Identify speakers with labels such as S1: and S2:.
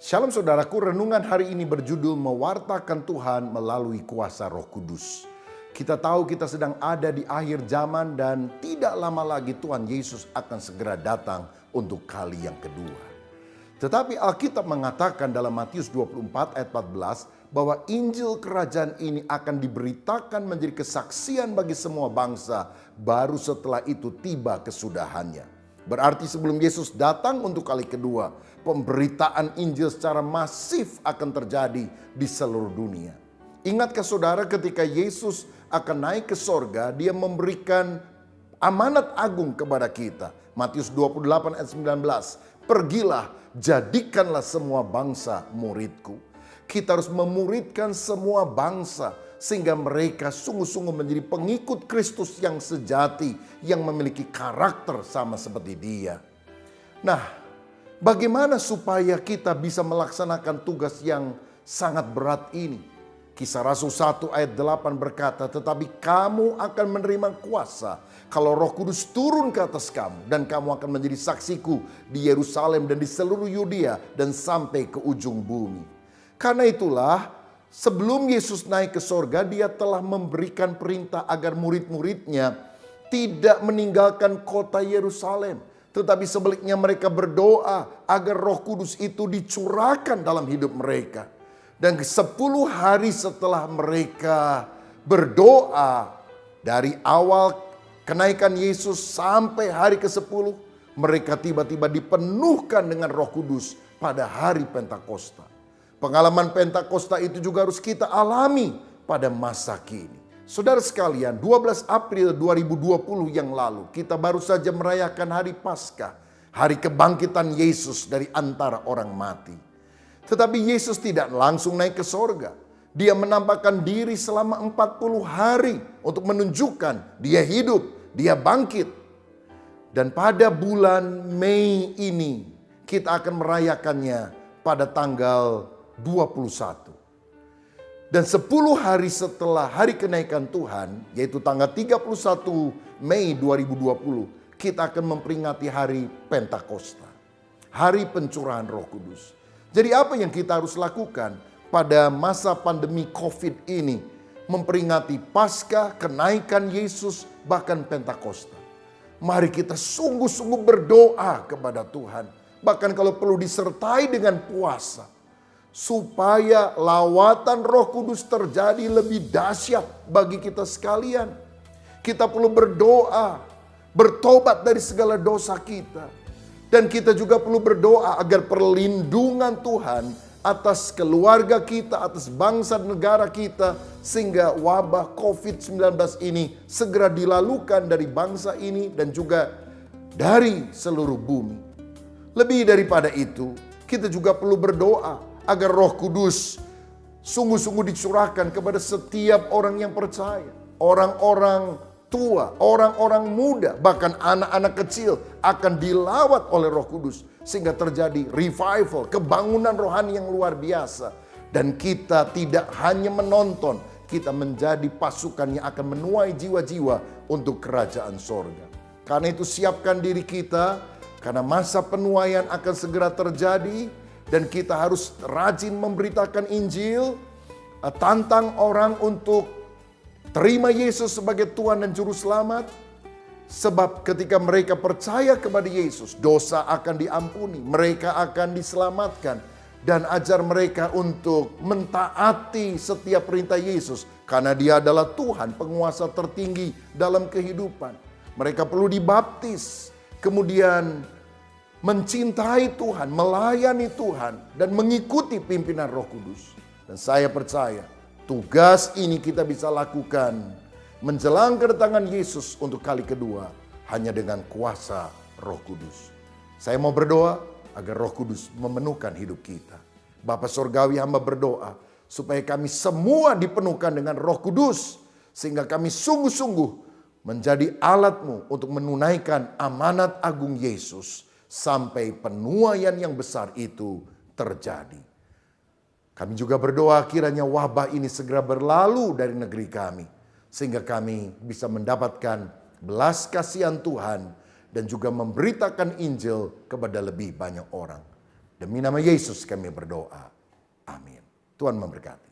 S1: Shalom saudaraku, renungan hari ini berjudul Mewartakan Tuhan melalui kuasa Roh Kudus. Kita tahu kita sedang ada di akhir zaman dan tidak lama lagi Tuhan Yesus akan segera datang untuk kali yang kedua. Tetapi Alkitab mengatakan dalam Matius 24 ayat 14 bahwa Injil kerajaan ini akan diberitakan menjadi kesaksian bagi semua bangsa, baru setelah itu tiba kesudahannya. Berarti sebelum Yesus datang untuk kali kedua, pemberitaan Injil secara masif akan terjadi di seluruh dunia. Ingatkah saudara ketika Yesus akan naik ke sorga, dia memberikan amanat agung kepada kita. Matius 28 ayat 19, pergilah, jadikanlah semua bangsa muridku. Kita harus memuridkan semua bangsa sehingga mereka sungguh-sungguh menjadi pengikut Kristus yang sejati, yang memiliki karakter sama seperti Dia. Nah, bagaimana supaya kita bisa melaksanakan tugas yang sangat berat ini? Kisah Rasul 1 ayat 8 berkata, tetapi kamu akan menerima kuasa kalau Roh Kudus turun ke atas kamu, dan kamu akan menjadi saksiku di Yerusalem dan di seluruh Yudea dan sampai ke ujung bumi. Karena itulah sebelum Yesus naik ke sorga, dia telah memberikan perintah agar murid-muridnya tidak meninggalkan kota Yerusalem. Tetapi sebaliknya mereka berdoa agar Roh Kudus itu dicurahkan dalam hidup mereka. Dan 10 hari setelah mereka berdoa, dari awal kenaikan Yesus sampai hari ke-10, mereka tiba-tiba dipenuhkan dengan Roh Kudus pada hari Pentakosta. Pengalaman Pentakosta itu juga harus kita alami pada masa kini. Saudara sekalian, 12 April 2020 yang lalu kita baru saja merayakan hari Paskah, hari kebangkitan Yesus dari antara orang mati. Tetapi Yesus tidak langsung naik ke sorga. Dia menampakkan diri selama 40 hari untuk menunjukkan dia hidup, dia bangkit. Dan pada bulan Mei ini kita akan merayakannya pada tanggal 21. Dan 10 hari setelah hari kenaikan Tuhan, yaitu tanggal 31 Mei 2020, kita akan memperingati hari Pentakosta, hari pencurahan Roh Kudus. Jadi apa yang kita harus lakukan pada masa pandemi COVID ini? Memperingati Paskah, kenaikan Yesus, bahkan Pentakosta. Mari kita sungguh-sungguh berdoa kepada Tuhan. Bahkan kalau perlu disertai dengan puasa, supaya lawatan Roh Kudus terjadi lebih dahsyat bagi kita sekalian. Kita perlu berdoa, bertobat dari segala dosa kita. Dan kita juga perlu berdoa agar perlindungan Tuhan atas keluarga kita, atas bangsa dan negara kita, sehingga wabah COVID-19 ini segera dilalukan dari bangsa ini dan juga dari seluruh bumi. Lebih daripada itu, kita juga perlu berdoa agar Roh Kudus sungguh-sungguh dicurahkan kepada setiap orang yang percaya. Orang-orang tua, orang-orang muda, bahkan anak-anak kecil akan dilawat oleh Roh Kudus. Sehingga terjadi revival, kebangunan rohani yang luar biasa. Dan kita tidak hanya menonton, kita menjadi pasukan yang akan menuai jiwa-jiwa untuk kerajaan sorga. Karena itu siapkan diri kita, karena masa penuaian akan segera terjadi. Dan kita harus rajin memberitakan Injil, tantang orang untuk terima Yesus sebagai Tuhan dan Juru Selamat. Sebab ketika mereka percaya kepada Yesus, dosa akan diampuni, mereka akan diselamatkan. Dan ajar mereka untuk mentaati setiap perintah Yesus, karena Dia adalah Tuhan, penguasa tertinggi dalam kehidupan. Mereka perlu dibaptis, kemudian mencintai Tuhan, melayani Tuhan, dan mengikuti pimpinan Roh Kudus. Dan saya percaya tugas ini kita bisa lakukan menjelang kedatangan Yesus untuk kali kedua hanya dengan kuasa Roh Kudus. Saya mau berdoa agar Roh Kudus memenuhkan hidup kita. Bapa Sorgawi, hamba berdoa supaya kami semua dipenuhkan dengan Roh Kudus, sehingga kami sungguh-sungguh menjadi alat-Mu untuk menunaikan amanat agung Yesus sampai penuaian yang besar itu terjadi. Kami juga berdoa kiranya wabah ini segera berlalu dari negeri kami, sehingga kami bisa mendapatkan belas kasihan Tuhan dan juga memberitakan Injil kepada lebih banyak orang. Demi nama Yesus kami berdoa. Amin. Tuhan memberkati.